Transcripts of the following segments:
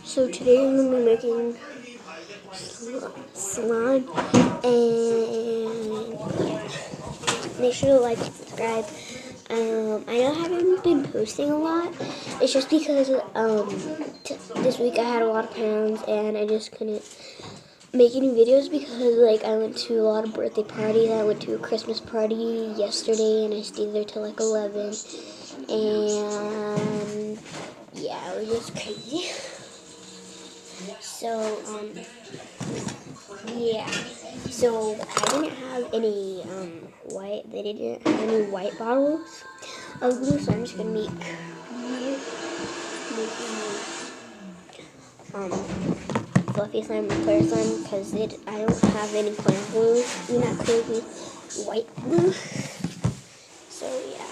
So today I'm going to be making slime, and make sure to like and subscribe. I know I haven't been posting a lot. It's just because this week I had a lot of plans and I just couldn't make any videos because I went to a lot of birthday parties. I went to a Christmas party yesterday and I stayed there till 11. And yeah, it was just crazy. So yeah. So I didn't have any they didn't have any white bottles of glue, so I'm just gonna make fluffy slime and clear slime because I don't have any clear glue. You're not clear glue, white glue. So yeah.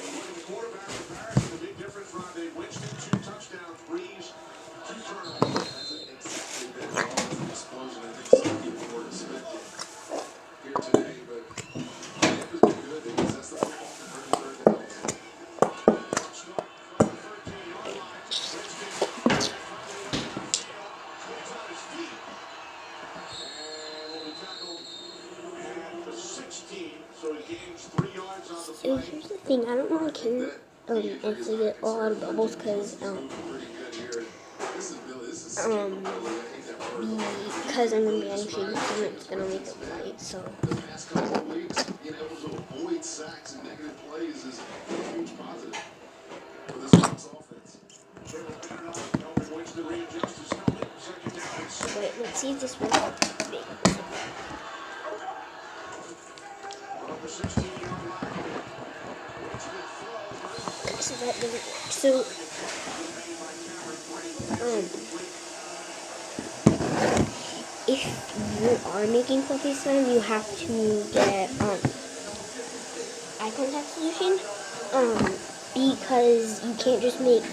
So here's the thing, I don't really care if we get a lot of bubbles because I'm gonna be adding shading and it's gonna make it white. So wait, let's see if this works. So that doesn't work. So if you are making fluffy slime, you have to get eye contact solution. Because you can't just make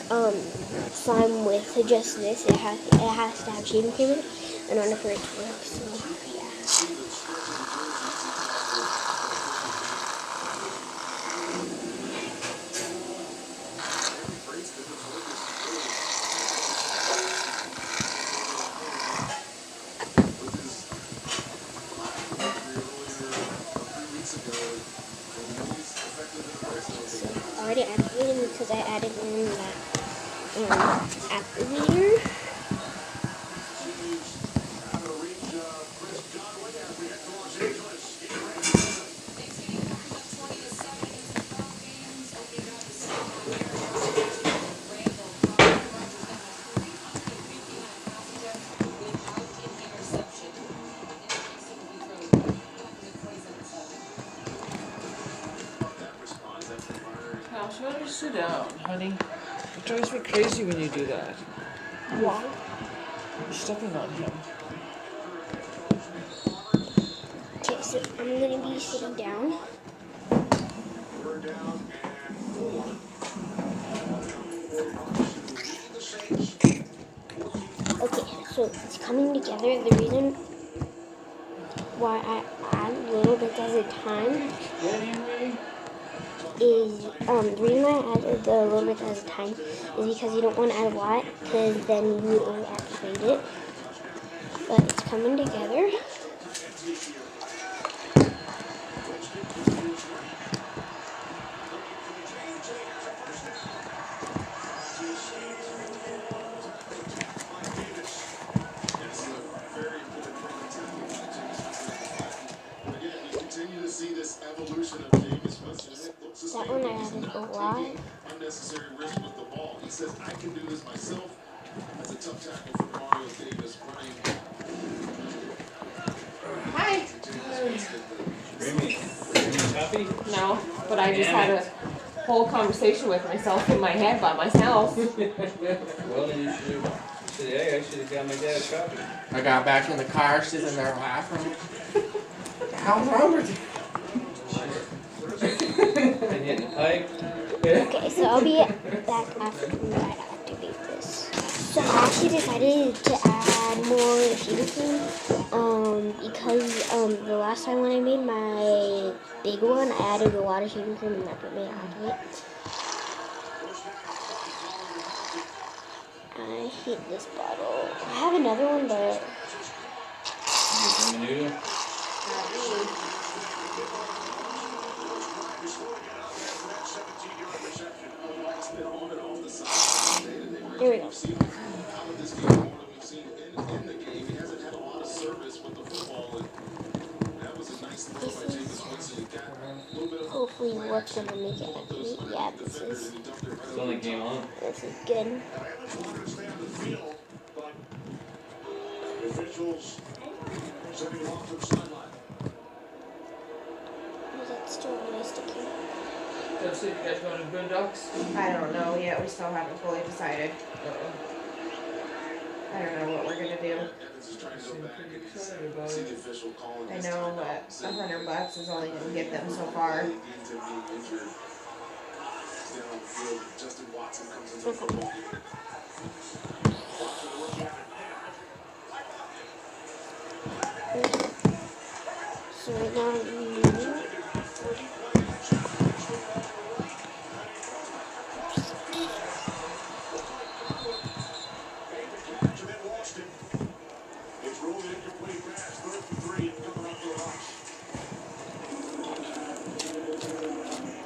slime with just this. It has to have shaving cream in it in order for it to work. So yeah. I already activated because I added in that activator. Why don't you sit down, honey? It drives me crazy when you do that. Why? You're stepping on him. Okay, so I'm going to be sitting down. Okay, so it's coming together. The reason why I add little bits at a time is the reason why I added the little bits at a time is because you don't want to add a lot because then you would over-activate it. But it's coming together. That one I added a lot. Unnecessary risk with the ball. He says, I can do this myself. That's a tough tackle for Mario Davis running. Hi. Happy? No, but I just had a whole conversation with myself in my head by myself. Well, then you should hey, I should have got my dad a copy. I got back in the car, sitting there laughing. What the hell's wrong with you? And hitting the pipe. Okay, so I'll be back after I activate this. So I actually decided to add more shaving cream because the last time when I made my big one, I added a lot of shaving cream and that's what made it activate. I hate this bottle. I have another one, but You get the noodle? there we go. Hopefully what's gonna make it. Yeah, this is It's only game on. good. Officials sending him off to the sideline. Is that still really sticky? So you guys going to Boondocks? I don't know yet. We still haven't fully decided. I don't know what we're gonna do. Evans is trying to go Seem back pretty and excited about see the it. official calling I his know, timeout, but saying $100 is only gonna get them so far. he deems him being injured. He's down on the field. Justin Watson comes into the football game. So right now, It's ruled an incomplete pass, 3rd and 3, and coming up for the Hawks.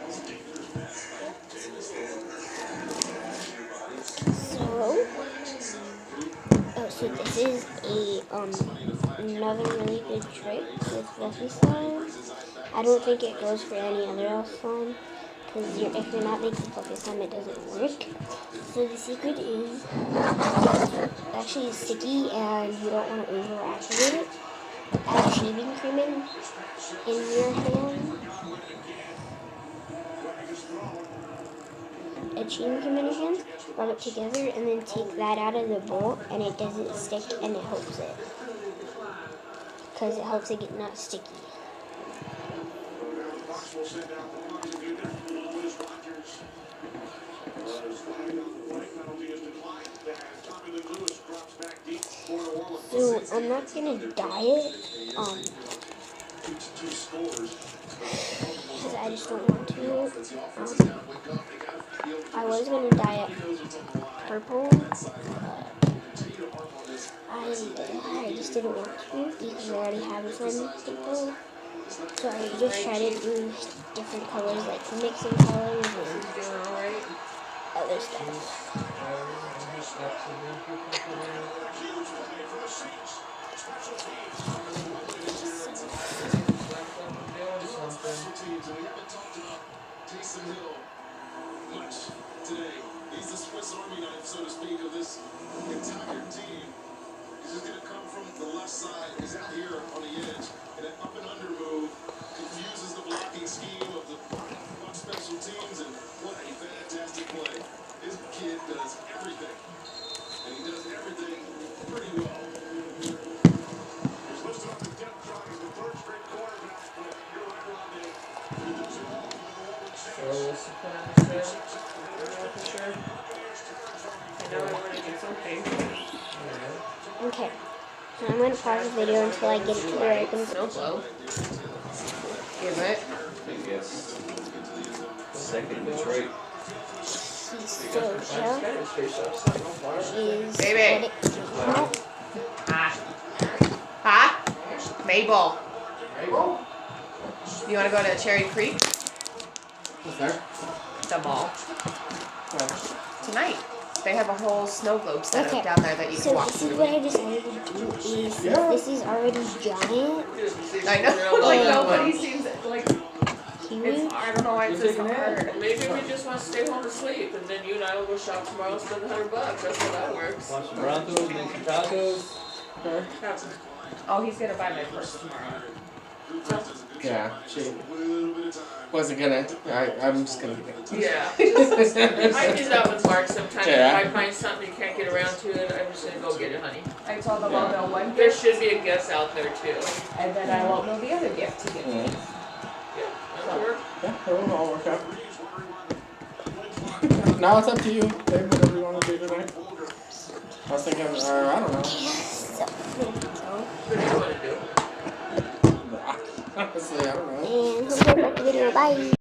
That's a dangerous pass by Jameis so this is another really good trick with Fluffy Slime. I don't think it goes for any other else slime, because if you're not making Fluffy Slime, it doesn't work. So the secret is actually sticky, and you don't want to over-activate it. Add shaving cream in your hand. Add shaving cream in your hand, rub it together, and then take that out of the bowl, and it doesn't stick, and it helps it. Because it helps it get not sticky. Hawks will send out the Washington unit. Louis Rogers was flagged off the flag. Penalty is declined. As Tommy Lee Lewis drops back deep for New Orleans. So I'm not gonna dye it, Two scores. because I just don't want to. I was gonna dye it purple. I just didn't want to because I already have some purple. So I just tried it in different colors, like mixing colors and Doing alright? other stuff. Special teams, and we haven't talked about Taysom Hill much today. He's the Swiss Army knife, so to speak, of this entire team. He's just going to come from the left side. He's out here on the edge, and an up and under move confuses the blocking scheme of the Bucs special teams, and what a fantastic play. This kid does everything, and he does everything pretty well. He's listed on the depth chart as the 3rd string quarterback for New Orleans. He does it all for the New Orleans So Saints. what's the plan of the sale? I don't know for sure. I know everybody gets okay. Okay, so I'm gonna pause the video until I get it to where I can. Snowblow. Give it. I guess. Second Detroit. Soja is Baby. what it called. Ha? Mabel. You wanna go to Cherry Creek? What's there? The mall. Where? Tonight. They have a whole snow globe set Okay. up down there that you can So walk this is through. what I decided to do is since this is already giant, I know. Like nobody seems like huge. it's, I don't know why it's so hard. Maybe we just want to stay home to sleep, and then you and I will go shop tomorrow and spend $100. That's how that works. Watch some Broncos, make some tacos. Oh, he's gonna buy my purse tomorrow. Yeah, she wasn't gonna. I'm just gonna get it. Yeah. I do that with Mark sometimes. Yeah. If I find something you can't get around to it, I'm just gonna go get it, honey. I told him I'll know one There gift, should be a guess out there too. and then I won't know the other gift to give me. Yeah, that'll work. Yeah, it'll all work out. Now it's up to you, babe, whatever you want to do tonight. I was thinking, I don't know. So there we go. What do you want to do? Honestly, I don't know. And hope you like the video. Bye.